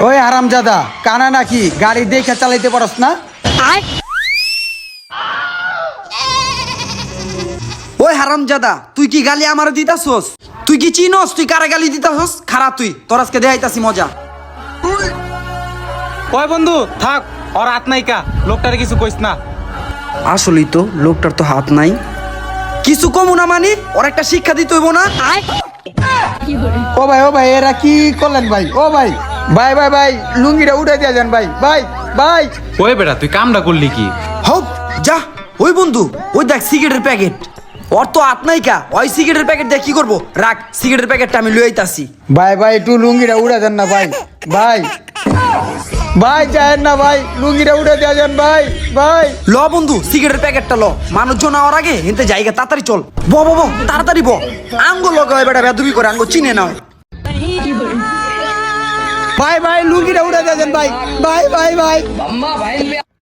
ওই হারামজাদা কানা নাকি গাড়ি দেখে চালাইতে পারস না? ওই হারামজাদা তুই কি গালি আমার দিতাছস? তুই কি চিনস তুই কারে গালি দিতাছস? খারাপ তুই তোর আজকে দেখাইতাছি মজা। ওই বন্ধু থাক, ওর হাত নাইকা, লোকটারে কিছু কইস না। আসলেই তো লোকটার তো হাত নাই, কিছু কমু না মানে ওর একটা শিক্ষা দিতে হইব না? ও ভাই এরা কি করলেন ভাই? ও ভাই ভাই ভাই ভাই লুঙ্গিটা উঠে দিয়ে যান ভাই ভাই ভাই। ওই বেটা তুই কামটা করলি কি? হোক যা। ওই বন্ধু ওই দেখ সিগারেটের প্যাকেট, ওর তো হাত নাইকা, ওই সিগারেটের প্যাকেট দিয়ে কি করবো? রাখ সিগারেটের প্যাকেটটা আমি লই আইতাছি। ভাই ভাই একটু লুঙ্গিটা উড়ে দেন না ভাই ভাই ভাই যায়েন না ভাই, লুঙ্গিটা উড়ে দিয়ে যান ভাই ভাই। ল বন্ধু সিগারেটের প্যাকেটটা ল, মানুষজন আওয়ার আগে হেনতে জায়গা তাড়াতাড়ি চল। ব তাড়াতাড়ি ব, আঙ্গো লগায় বেটা বেদবি করে আঙ্গো চিনে না। ভাই ভাই লুঙ্গিটা উড়ে দিয়ে যান ভাই ভাই ভাই ভাই।